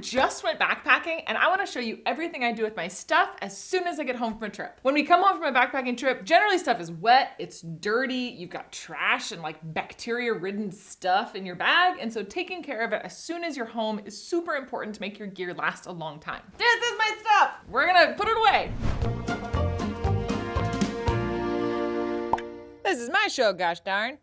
just went backpacking and I want to show you everything I do with my stuff as soon as I get home from a trip. When we come home from a backpacking trip, generally stuff is wet, it's dirty, you've got trash and like bacteria-ridden stuff in your bag, and so taking care of it as soon as you're home is super important to make your gear last a long time. This is my stuff! We're gonna put it away. This is my show, gosh darn.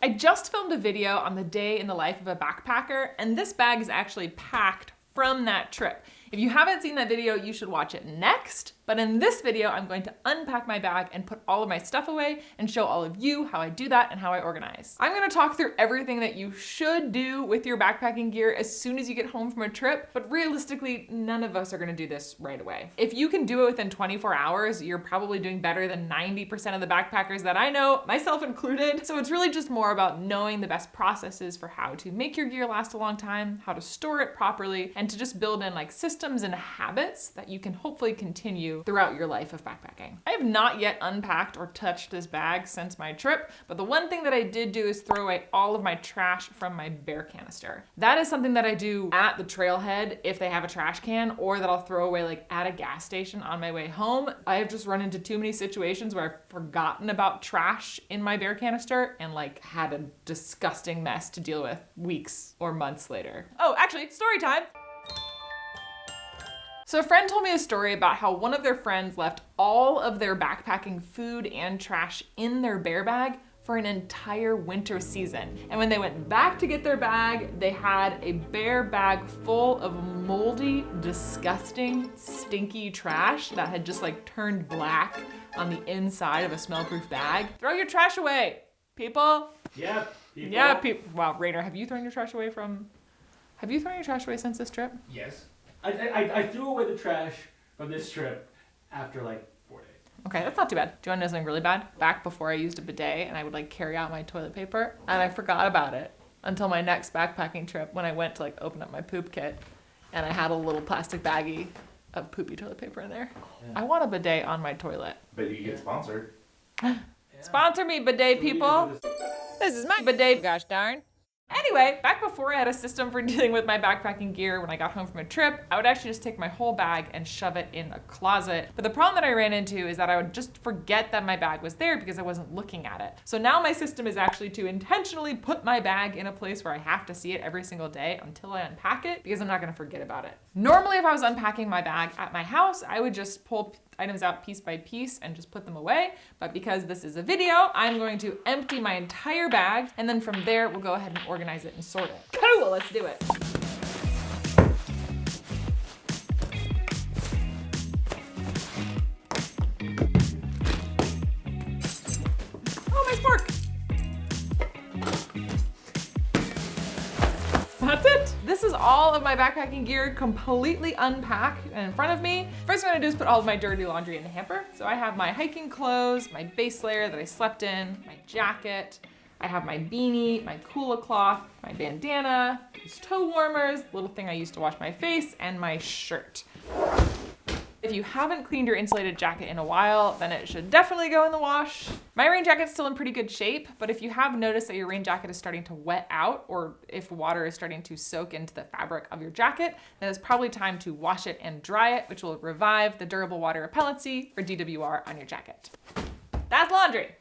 I just filmed a video on the day in the life of a backpacker, and this bag is actually packed from that trip. If you haven't seen that video, you should watch it next. But in this video, I'm going to unpack my bag and put all of my stuff away and show all of you how I do that and how I organize. I'm gonna talk through everything that you should do with your backpacking gear as soon as you get home from a trip, but realistically, none of us are gonna do this right away. If you can do it within 24 hours, you're probably doing better than 90% of the backpackers that I know, myself included. So it's really just more about knowing the best processes for how to make your gear last a long time, how to store it properly, and to just build in like systems and habits that you can hopefully continue throughout your life of backpacking. I have not yet unpacked or touched this bag since my trip, but the one thing that I did do is throw away all of my trash from my bear canister. That is something that I do at the trailhead if they have a trash can, or that I'll throw away like at a gas station on my way home. I have just run into too many situations where I've forgotten about trash in my bear canister and like had a disgusting mess to deal with weeks or months later. Oh, actually, story time. So a friend told me a story about how one of their friends left all of their backpacking food and trash in their bear bag for an entire winter season. And when they went back to get their bag, they had a bear bag full of moldy, disgusting, stinky trash that had just like turned black on the inside of a smell-proof bag. Throw your trash away, people. Yeah, people. Yeah, people. Wow, Rainer, have you thrown your trash away since this trip? Yes. I threw away the trash from this trip after like 4 days. Okay, that's not too bad. Do you want to know something really bad? Back before I used a bidet and I would like carry out my toilet paper, and I forgot about it until my next backpacking trip when I went to like open up my poop kit and I had a little plastic baggie of poopy toilet paper in there. Yeah. I want a bidet on my toilet. But you get sponsored. Sponsor me, bidet people. This is my bidet, gosh darn. Anyway, back before I had a system for dealing with my backpacking gear when I got home from a trip, I would actually just take my whole bag and shove it in a closet. But the problem that I ran into is that I would just forget that my bag was there because I wasn't looking at it. So now my system is actually to intentionally put my bag in a place where I have to see it every single day until I unpack it, because I'm not gonna forget about it. Normally, if I was unpacking my bag at my house, I would just pull items out piece by piece and just put them away. But because this is a video, I'm going to empty my entire bag, and then from there, we'll go ahead and organize it and sort it. Cool, let's do it. Oh, my fork. That's it. This is all of my backpacking gear completely unpacked and in front of me. First thing I'm gonna do is put all of my dirty laundry in the hamper. So I have my hiking clothes, my base layer that I slept in, my jacket, I have my beanie, my Kula cloth, my bandana, these toe warmers, little thing I used to wash my face, and my shirt. If you haven't cleaned your insulated jacket in a while, then it should definitely go in the wash. My rain jacket's still in pretty good shape, but if you have noticed that your rain jacket is starting to wet out, or if water is starting to soak into the fabric of your jacket, then it's probably time to wash it and dry it, which will revive the durable water repellency, or DWR, on your jacket. That's laundry.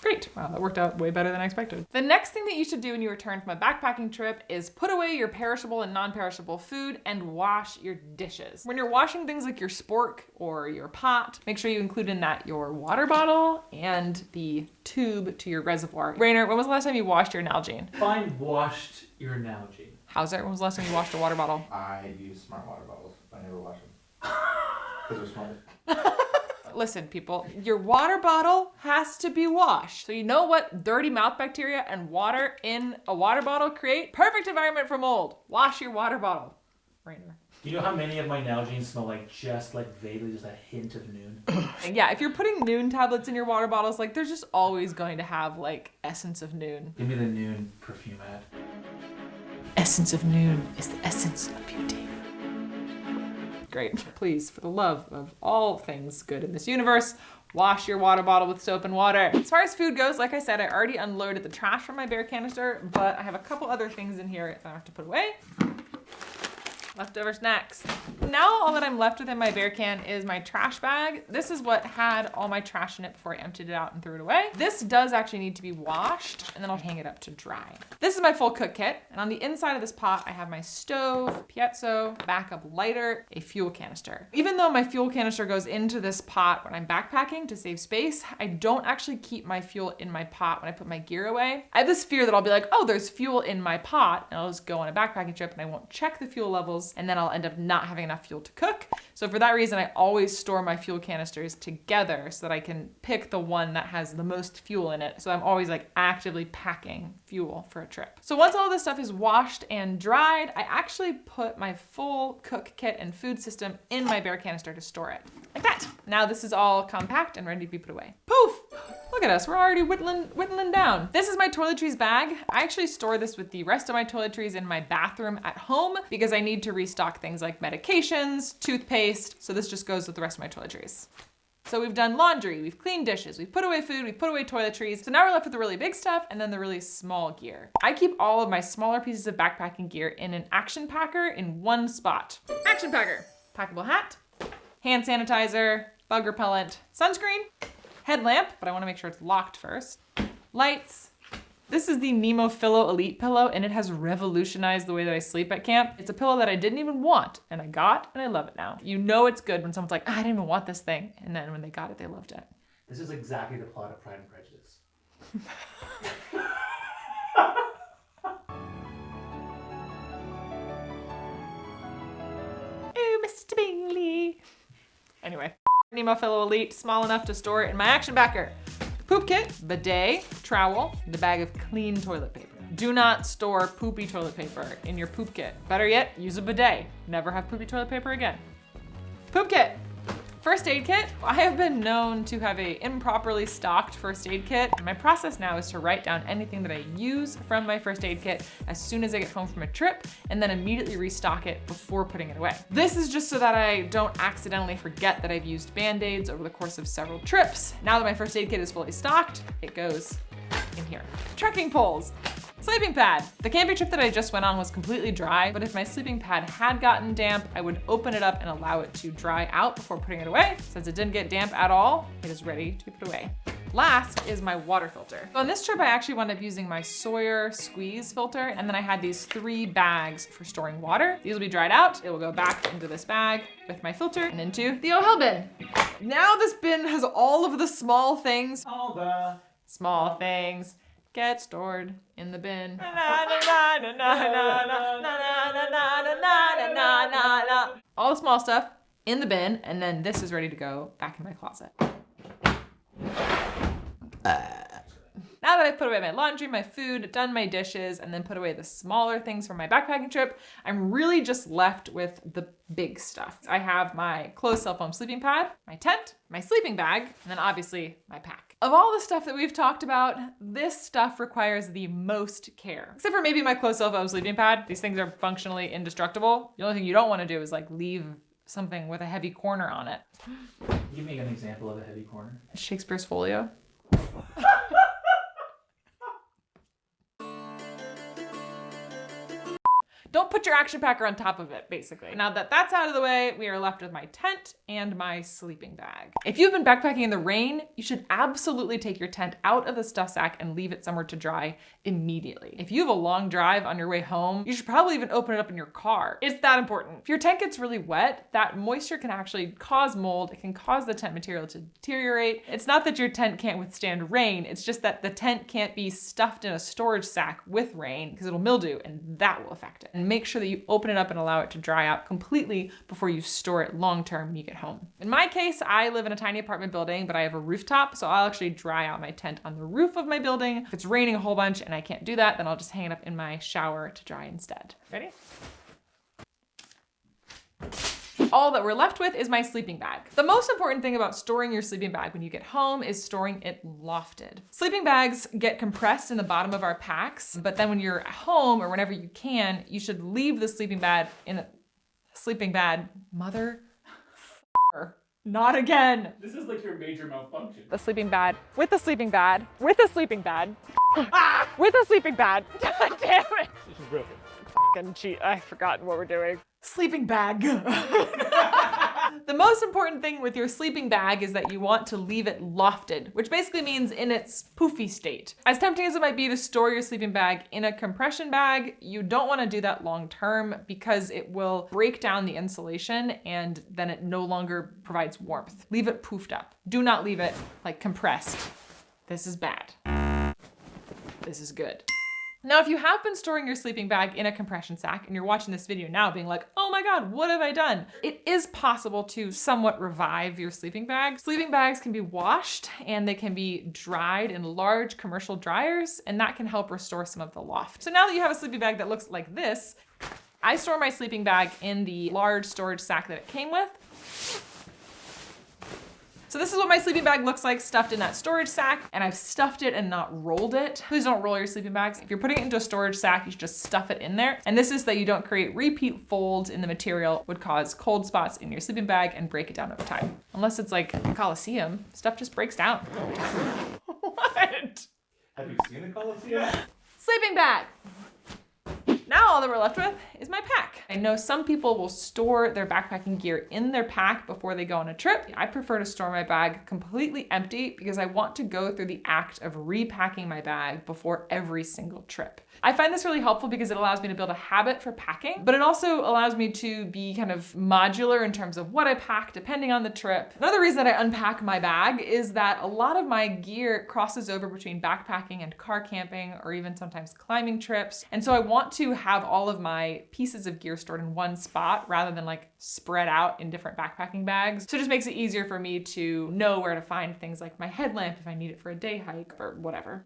Great, wow, that worked out way better than I expected. The next thing that you should do when you return from a backpacking trip is put away your perishable and non-perishable food and wash your dishes. When you're washing things like your spork or your pot, make sure you include in that your water bottle and the tube to your reservoir. Rainer, when was the last time you washed your Nalgene? Fine, washed your Nalgene. How's it? When was the last time you washed a water bottle? I use smart water bottles. I never wash them. Because they're smart. Listen, people, your water bottle has to be washed. So you know what dirty mouth bacteria and water in a water bottle create? Perfect environment for mold. Wash your water bottle. Rainer. You know how many of my Nalgenes smell like just like vaguely just a hint of Noon? Yeah, if you're putting Noon tablets in your water bottles, like there's just always going to have like essence of Noon. Give me the Noon perfume ad. Essence of Noon is the essence of beauty. Great. Please, for the love of all things good in this universe, wash your water bottle with soap and water. As far as food goes, like I said, I already unloaded the trash from my bear canister, but I have a couple other things in here that I have to put away. Leftover snacks. Now all that I'm left with in my bear can is my trash bag. This is what had all my trash in it before I emptied it out and threw it away. This does actually need to be washed, and then I'll hang it up to dry. This is my full cook kit, and on the inside of this pot, I have my stove, piezo, backup lighter, a fuel canister. Even though my fuel canister goes into this pot when I'm backpacking to save space, I don't actually keep my fuel in my pot when I put my gear away. I have this fear that I'll be like, oh, there's fuel in my pot, and I'll just go on a backpacking trip and I won't check the fuel levels, and then I'll end up not having enough fuel to cook. So for that reason, I always store my fuel canisters together so that I can pick the one that has the most fuel in it. So I'm always like actively packing fuel for a trip. So once all this stuff is washed and dried, I actually put my full cook kit and food system in my bear canister to store it. Like that. Now this is all compact and ready to be put away. Poof! Look at us, we're already whittling down. This is my toiletries bag. I actually store this with the rest of my toiletries in my bathroom at home because I need to restock things like medications, toothpaste, so this just goes with the rest of my toiletries. So we've done laundry, we've cleaned dishes, we've put away food, we've put away toiletries. So now we're left with the really big stuff and then the really small gear. I keep all of my smaller pieces of backpacking gear in an action packer in one spot. Action packer, packable hat, hand sanitizer, bug repellent, sunscreen, headlamp, but I wanna make sure it's locked first, lights. This is the Nemophilo Elite pillow, and it has revolutionized the way that I sleep at camp. It's a pillow that I didn't even want, and I got, and I love it now. You know it's good when someone's like, I didn't even want this thing, and then when they got it, they loved it. This is exactly the plot of Pride and Prejudice. Ooh, Mr. Bingley. Anyway, Nemophilo Elite, small enough to store it in my action packer. Poop kit, bidet, trowel, and a bag of clean toilet paper. Do not store poopy toilet paper in your poop kit. Better yet, use a bidet. Never have poopy toilet paper again. Poop kit. First aid kit. I have been known to have a improperly stocked first aid kit. And my process now is to write down anything that I use from my first aid kit as soon as I get home from a trip, and then immediately restock it before putting it away. This is just so that I don't accidentally forget that I've used Band-Aids over the course of several trips. Now that my first aid kit is fully stocked, it goes in here. Trekking poles. Sleeping pad. The camping trip that I just went on was completely dry, but if my sleeping pad had gotten damp, I would open it up and allow it to dry out before putting it away. Since it didn't get damp at all, it is ready to be put away. Last is my water filter. On this trip, I actually wound up using my Sawyer squeeze filter, and then I had these 3 bags for storing water. These will be dried out. It will go back into this bag with my filter and into the oh hell bin. Now this bin has all of the small things. All the small things get stored in the bin. All the small stuff in the bin, and then this is ready to go back in my closet. Now that I've put away my laundry, my food, done my dishes, and then put away the smaller things from my backpacking trip, I'm really just left with the big stuff. I have my closed cell foam sleeping pad, my tent, my sleeping bag, and then obviously my pack. Of all the stuff that we've talked about, this stuff requires the most care. Except for maybe my closed cell foam sleeping pad. These things are functionally indestructible. The only thing you don't want to do is like leave something with a heavy corner on it. Can you make an example of a heavy corner? Shakespeare's folio. Don't put your action packer on top of it, basically. Now that that's out of the way, we are left with my tent and my sleeping bag. If you've been backpacking in the rain, you should absolutely take your tent out of the stuff sack and leave it somewhere to dry immediately. If you have a long drive on your way home, you should probably even open it up in your car. It's that important. If your tent gets really wet, that moisture can actually cause mold. It can cause the tent material to deteriorate. It's not that your tent can't withstand rain, it's just that the tent can't be stuffed in a storage sack with rain because it'll mildew and that will affect it. And make sure that you open it up and allow it to dry out completely before you store it long-term when you get home. In my case, I live in a tiny apartment building, but I have a rooftop, so I'll actually dry out my tent on the roof of my building. If it's raining a whole bunch and I can't do that, then I'll just hang it up in my shower to dry instead. Ready? All that we're left with is my sleeping bag. The most important thing about storing your sleeping bag when you get home is storing it lofted. Sleeping bags get compressed in the bottom of our packs, but then when you're at home or whenever you can, you should leave the sleeping bag in a sleeping bag. Not again. This is like your major malfunction. The sleeping bag, with the sleeping bag, with the sleeping bag, with the sleeping bag. God damn it. This is broken. Fucking cheat. I've forgotten what we're doing. Sleeping bag. The most important thing with your sleeping bag is that you want to leave it lofted, which basically means in its poofy state. As tempting as it might be to store your sleeping bag in a compression bag, you don't want to do that long term because it will break down the insulation and then it no longer provides warmth. Leave it poofed up. Do not leave it like compressed. This is bad. This is good. Now, if you have been storing your sleeping bag in a compression sack and you're watching this video now being like, oh my God, what have I done? It is possible to somewhat revive your sleeping bag. Sleeping bags can be washed and they can be dried in large commercial dryers, and that can help restore some of the loft. So now that you have a sleeping bag that looks like this, I store my sleeping bag in the large storage sack that it came with. So this is what my sleeping bag looks like stuffed in that storage sack, and I've stuffed it and not rolled it. Please don't roll your sleeping bags. If you're putting it into a storage sack, you should just stuff it in there. And this is so that you don't create repeat folds in the material, would cause cold spots in your sleeping bag and break it down over time. Unless it's like a Coliseum, stuff just breaks down over time. What? Have you seen the Coliseum? Sleeping bag. Now all that we're left with is my pack. I know some people will store their backpacking gear in their pack before they go on a trip. I prefer to store my bag completely empty because I want to go through the act of repacking my bag before every single trip. I find this really helpful because it allows me to build a habit for packing, but it also allows me to be kind of modular in terms of what I pack depending on the trip. Another reason that I unpack my bag is that a lot of my gear crosses over between backpacking and car camping or even sometimes climbing trips. And so I want to have all of my pieces of gear stored in one spot rather than like spread out in different backpacking bags. So it just makes it easier for me to know where to find things like my headlamp if I need it for a day hike or whatever.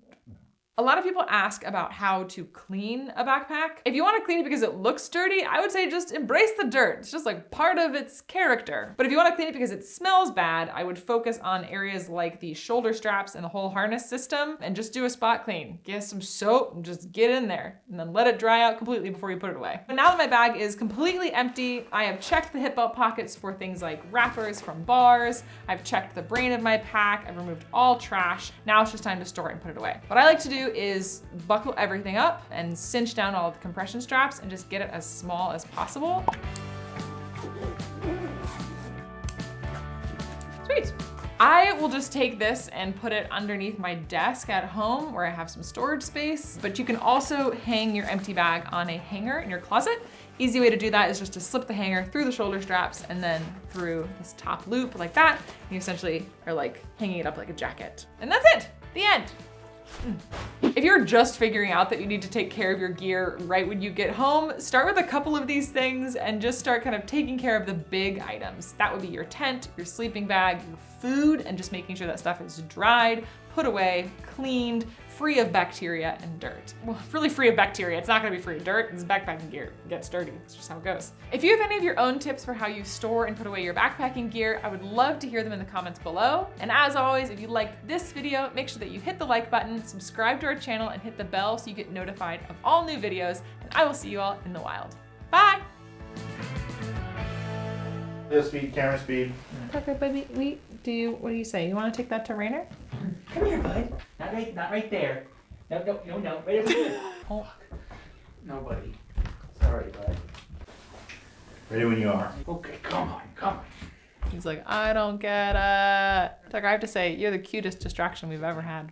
A lot of people ask about how to clean a backpack. If you want to clean it because it looks dirty, I would say just embrace the dirt. It's just like part of its character. But if you want to clean it because it smells bad, I would focus on areas like the shoulder straps and the whole harness system and just do a spot clean. Get some soap and just get in there and then let it dry out completely before you put it away. But now that my bag is completely empty, I have checked the hip belt pockets for things like wrappers from bars. I've checked the brain of my pack. I've removed all trash. Now it's just time to store it and put it away. What I like to do is buckle everything up and cinch down all of the compression straps and just get it as small as possible. Sweet. I will just take this and put it underneath my desk at home where I have some storage space, but you can also hang your empty bag on a hanger in your closet. Easy way to do that is just to slip the hanger through the shoulder straps and then through this top loop like that. And you essentially are like hanging it up like a jacket. And that's it, the end. If you're just figuring out that you need to take care of your gear right when you get home, start with a couple of these things and just start kind of taking care of the big items. That would be your tent, your sleeping bag, your food, and just making sure that stuff is dried, put away, cleaned, free of bacteria and dirt. Well, really free of bacteria. It's not gonna be free of dirt. It's backpacking gear. It gets dirty. It's just how it goes. If you have any of your own tips for how you store and put away your backpacking gear, I would love to hear them in the comments below. And as always, if you liked this video, make sure that you hit the like button, subscribe to our channel, and hit the bell so you get notified of all new videos. And I will see you all in the wild. Bye! Video speed, camera speed. Tucker, baby, what do you say? You want to take that to Rainer? Come here, bud. Not right there. No. Right over here. Oh. No, buddy. Sorry, bud. Ready when you are. Okay, come on. He's like, I don't get it. Tucker, I have to say, you're the cutest distraction we've ever had.